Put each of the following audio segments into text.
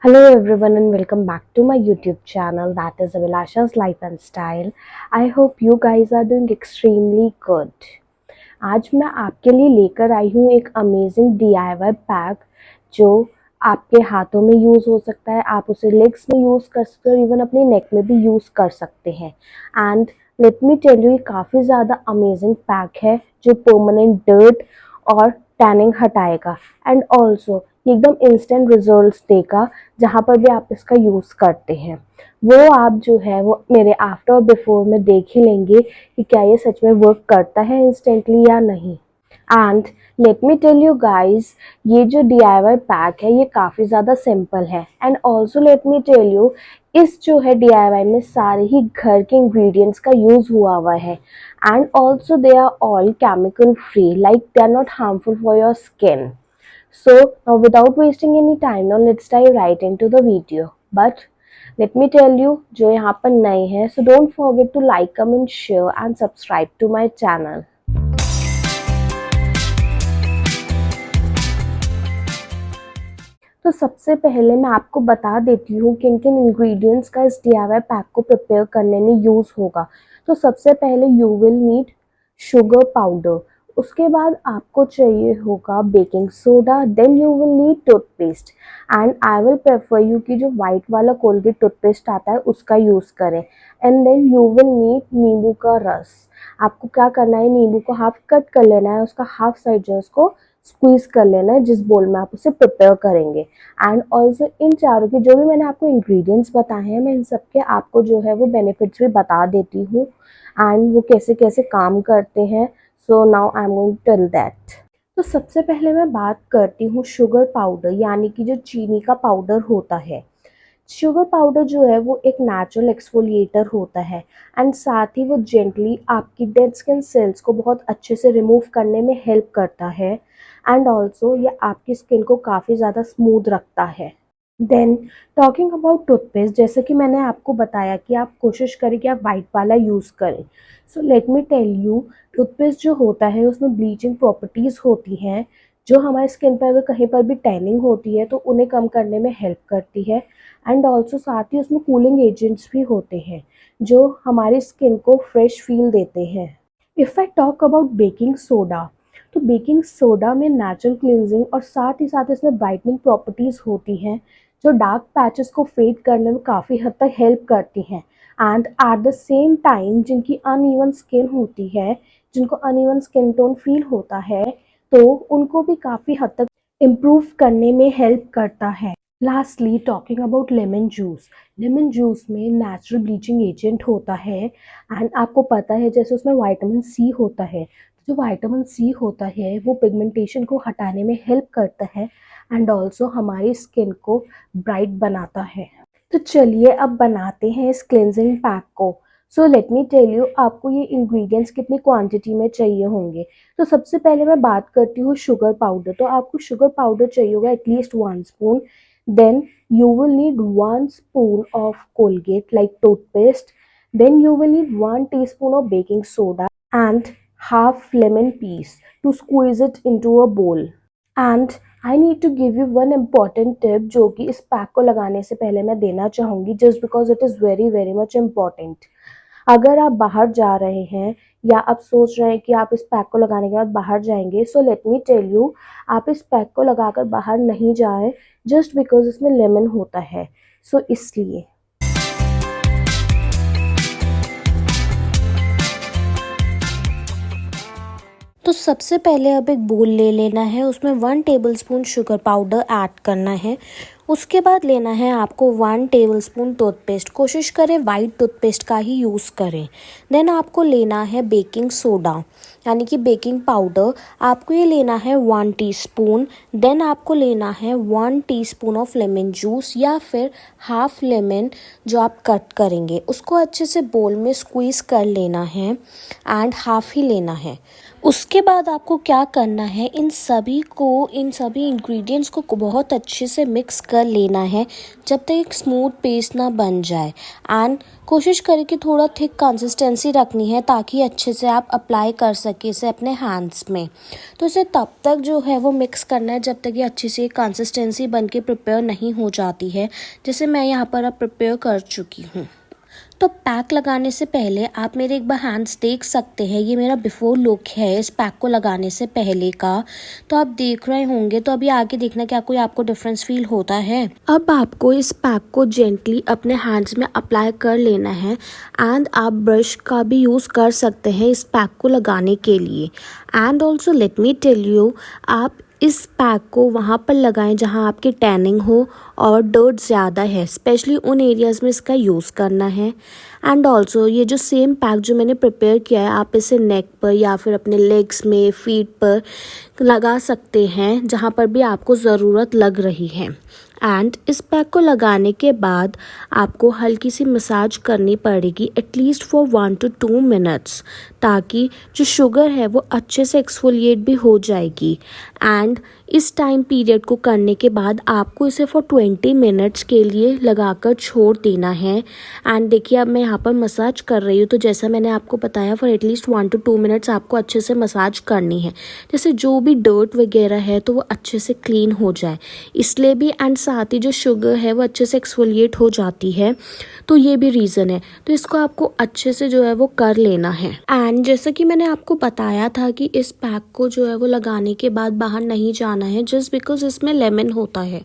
Hello everyone and welcome back to my YouTube channel, that is Abhilasha's Life and Style. I hope you guys are doing extremely good. आज मैं आपके लिए लेकर आई हूँ एक amazing DIY pack जो आपके हाथों में यूज़ हो सकता है, आप उसे लेग्स में यूज़ कर सकते हो और इवन अपने नेक में भी यूज़ कर सकते हैं। And let me tell you, ये काफ़ी ज़्यादा अमेजिंग पैक है जो परमानेंट डर्ट और टैनिंग हटाएगा एंड ऑल्सो एकदम इंस्टेंट रिजल्ट्स देगा जहाँ पर भी आप इसका यूज़ करते हैं। वो आप जो है वो मेरे आफ्टर और बिफोर में देख ही लेंगे कि क्या ये सच में वर्क करता है इंस्टेंटली या नहीं। And let me tell you guys, ये जो DIY पैक है ये काफ़ी ज़्यादा सिंपल है and also let me tell you, इस जो है DIY में सारे ही घर के इंग्रेडिएंट्स का यूज़ हुआ है and also they are all chemical free, like they are not harmful for your skin. So now without wasting any time, now let's dive right into the video. But let me tell you, जो यहाँ पर नए हैं, so don't forget to like, comment, share and subscribe to my channel. तो सबसे पहले मैं आपको बता देती हूँ किन किन इंग्रेडिएंट्स का इस DIY पैक को प्रिपेयर करने में यूज़ होगा। तो सबसे पहले you will need sugar powder, उसके बाद आपको चाहिए होगा baking soda, then you will need toothpaste and I will prefer you कि जो वाइट वाला कोलगेट टूथपेस्ट आता है उसका यूज़ करें। And then you will need नींबू का रस। आपको क्या करना है, नींबू को हाफ कट कर लेना है, उसका हाफ साइड जो है उसको स्क्वीज कर लेना है जिस बोल में आप उसे प्रिपेयर करेंगे। एंड ऑल्सो इन चारों की जो भी मैंने आपको इंग्रेडिएंट्स बताए हैं, मैं इन सब के आपको जो है वो बेनिफिट्स भी बता देती हूँ एंड वो कैसे कैसे काम करते हैं। So now I am going to tell that. तो सबसे पहले मैं बात करती हूँ शुगर पाउडर, यानी कि जो चीनी का पाउडर होता है। शुगर पाउडर जो है वो एक नेचुरल एक्सफोलिएटर होता है एंड साथ ही वो जेंटली आपकी डेड स्किन सेल्स को बहुत अच्छे से रिमूव करने में हेल्प करता है एंड ऑल्सो ये आपकी स्किन को काफ़ी ज़्यादा स्मूथ रखता है। देन टॉकिंग अबाउट टूथपेस्ट, जैसे कि मैंने आपको बताया कि आप कोशिश करें कि आप वाइट वाला यूज़ करें। So let me tell you, toothpaste जो होता है उसमें ब्लीचिंग प्रॉपर्टीज़ होती हैं जो हमारे स्किन पर अगर कहीं पर भी टैनिंग होती है तो उन्हें कम करने में हेल्प करती है एंड ऑल्सो साथ ही उसमें कूलिंग एजेंट्स भी होते हैं जो हमारी स्किन को फ्रेश फील देते हैं। If I talk about baking soda, तो बेकिंग सोडा में नेचुरल क्लिनजिंग और साथ ही साथ इसमें ब्राइटनिंग प्रॉपर्टीज़ होती हैं जो डार्क पैचेस को फेड करने में काफ़ी हद तक हेल्प करती हैं and at the same time जिनकी अनइवन स्किन होती है, जिनको अनइवन स्किन टोन फील होता है, तो उनको भी काफ़ी हद तक इम्प्रूव करने में हेल्प करता है। Lastly talking about lemon juice, lemon juice में नेचुरल ब्लीचिंग एजेंट होता है एंड आपको पता है जैसे उसमें विटामिन सी होता है, जो विटामिन सी होता है वो पिगमेंटेशन को हटाने में हेल्प करता है एंड ऑल्सो हमारी स्किन को ब्राइट बनाता है। तो चलिए अब बनाते हैं इस क्लेंजिंग पैक को। So let me tell you, आपको ये इंग्रेडिएंट्स कितनी क्वांटिटी में चाहिए होंगे। तो सबसे पहले मैं बात करती हूँ शुगर पाउडर। तो आपको शुगर पाउडर चाहिए होगा at least 1 spoon. Then you will need 1 spoon of Colgate like toothpaste. Then you will need 1 teaspoon of baking soda and half lemon piece to squeeze it into a bowl. And I need to give you one important tip जो कि इस pack को लगाने से पहले मैं देना चाहूँगी, just because it is very very much important. अगर आप बाहर जा रहे हैं या आप सोच रहे हैं कि आप इस पैक को लगाने के बाद बाहर जाएंगे, so let me tell you, आप इस पैक को लगाकर बाहर नहीं जाएं जस्ट बिकॉज इसमें लेमन होता है, सो इसलिए। तो सबसे पहले अब एक बोल ले लेना है, उसमें 1 टेबलस्पून शुगर पाउडर ऐड करना है। उसके बाद लेना है आपको 1 टेबलस्पून टूथपेस्ट, कोशिश करें वाइट टूथपेस्ट का ही यूज़ करें। देन आपको लेना है बेकिंग सोडा यानी कि बेकिंग पाउडर, आपको ये लेना है 1 टीस्पून। देन आपको लेना है 1 टीस्पून ऑफ लेमन जूस या फिर हाफ लेमन जो आप कट करेंगे, उसको अच्छे से बोल में स्क्वीज़ कर लेना है एंड हाफ ही लेना है। उसके बाद आपको क्या करना है, इन सभी इंग्रेडिएंट्स को बहुत अच्छे से मिक्स कर लेना है जब तक एक स्मूथ पेस्ट ना बन जाए। एंड कोशिश करें कि थोड़ा थिक कंसिस्टेंसी रखनी है ताकि अच्छे से आप अप्लाई कर सके इसे अपने हैंड्स में। तो इसे तब तक जो है वो मिक्स करना है जब तक ये अच्छी सी कंसिस्टेंसी बन के प्रिपेयर नहीं हो जाती है, जैसे मैं यहाँ पर अब प्रिपेयर कर चुकी हूँ। तो पैक लगाने से पहले आप मेरे एक बार हैंड्स देख सकते हैं, ये मेरा बिफोर लुक है इस पैक को लगाने से पहले का। तो आप देख रहे होंगे, तो अभी आगे देखना क्या कोई आपको डिफरेंस फील होता है। अब आपको इस पैक को जेंटली अपने हैंड्स में अप्लाई कर लेना है एंड आप ब्रश का भी यूज़ कर सकते हैं इस पैक को लगाने के लिए। And also let me tell you, आप इस पैक को वहाँ पर लगाएं जहाँ आपकी टैनिंग हो और डर्ट ज़्यादा है, स्पेशली उन एरियाज़ में इसका यूज़ करना है। एंड ऑल्सो ये जो सेम पैक जो मैंने प्रिपेयर किया है, आप इसे नेक पर या फिर अपने लेग्स में, फीट पर लगा सकते हैं जहाँ पर भी आपको ज़रूरत लग रही है। एंड इस पैक को लगाने के बाद आपको हल्की सी मसाज करनी पड़ेगी एटलीस्ट फॉर 1 to 2 मिनट्स, ताकि जो शुगर है वो अच्छे से एक्सफोलिएट भी हो जाएगी। एंड इस टाइम पीरियड को करने के बाद आपको इसे फॉर 20 मिनट्स के लिए लगाकर छोड़ देना है। एंड देखिए अब मैं यहाँ पर मसाज कर रही हूँ, तो जैसा मैंने आपको बताया फॉर एटलीस्ट 1 to 2 मिनट्स आपको अच्छे से मसाज करनी है, जैसे जो भी डर्ट वगैरह है तो वो अच्छे से क्लीन हो जाए इसलिए भी। एंड साथ ही जो शुगर है वो अच्छे से एक्सफोलिएट हो जाती है, तो ये भी रीज़न है। तो इसको आपको अच्छे से जो है वो कर लेना है। एंड जैसा कि मैंने आपको बताया था कि इस पैक को जो है वो लगाने के बाद बाहर नहीं जाना है, जस्ट बिकॉज इसमें लेमन होता है।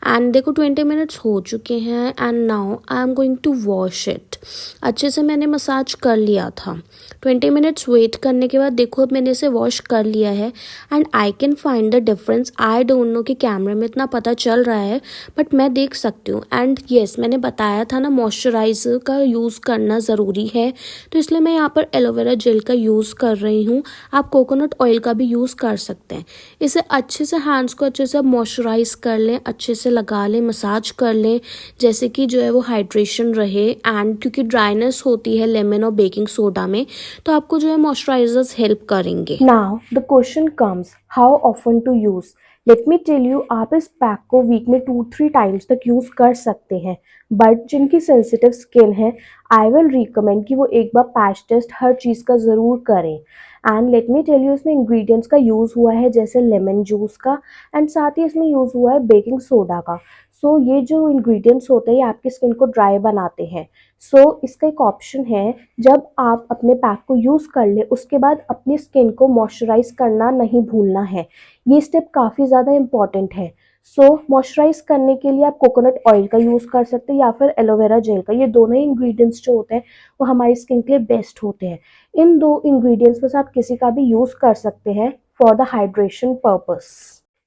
एंड देखो 20 मिनट्स हो चुके हैं and now I am going to wash it. अच्छे से मैंने मसाज कर लिया था। 20 मिनट्स वेट करने के बाद देखो अब मैंने इसे वॉश कर लिया है and I can find the difference. I don't know कि कैमरे में इतना पता चल रहा है बट मैं देख सकती हूँ। एंड येस, मैंने बताया था ना मॉइस्चराइज़र का यूज़ करना ज़रूरी है, तो इसलिए मैं यहाँ पर एलोवेरा जेल का यूज़ कर रही हूँ। आप कोकोनट ऑयल का भी यूज़ कर सकते हैं। इसे अच्छे से हैंड्स को अच्छे से मॉइस्चराइज़ कर लें, अच्छे से लगा लें, मसाज कर लें, जैसे कि जो है वो हाइड्रेशन रहे। एंड क्योंकि ड्राइनेस होती है लेमन और बेकिंग सोडा में, तो आपको जो है मॉइस्चराइजर्स हेल्प करेंगे। Now the question comes, how often to use. Let me tell you, आप इस पैक को वीक में 2-3 टाइम्स तक यूज़ कर सकते हैं, बट जिनकी सेंसिटिव स्किन है आई विल रिकमेंड कि वो एक बार पैच टेस्ट हर चीज़ का ज़रूर करें। And let me tell you, इसमें इंग्रेडिएंट्स का यूज़ हुआ है जैसे लेमन जूस का, एंड साथ ही इसमें यूज़ हुआ है बेकिंग सोडा का। सो ये जो इंग्रेडिएंट्स होते हैं ये आपकी स्किन को ड्राई बनाते हैं। सो इसका एक ऑप्शन है, जब आप अपने पैक को यूज़ कर ले उसके बाद अपनी स्किन को मॉइस्चराइज करना नहीं भूलना है। ये स्टेप काफ़ी ज़्यादा इम्पॉर्टेंट है। सो मॉइस्चराइज करने के लिए आप कोकोनट ऑयल का यूज़ कर सकते हैं या फिर एलोवेरा जेल का। ये दोनों ही इंग्रेडिएंट्स जो होते हैं वो हमारी स्किन के लिए बेस्ट होते हैं। इन दो इंग्रेडिएंट्स में से आप किसी का भी यूज़ कर सकते हैं for the hydration purpose.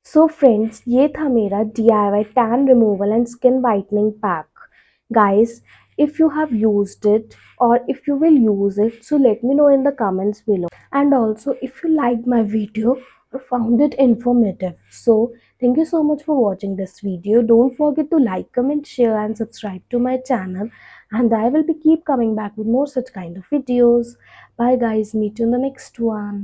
So friends, ये था मेरा DIY tan removal and skin whitening pack. Guys, if you have used it or if you will use it, so let me know in the comments below. And also if you liked my video or found it informative, so thank you so much for watching this video. Don't forget to like, comment, share and subscribe to my channel, and I will be keep coming back with more such kind of videos. Bye guys, meet you in the next one.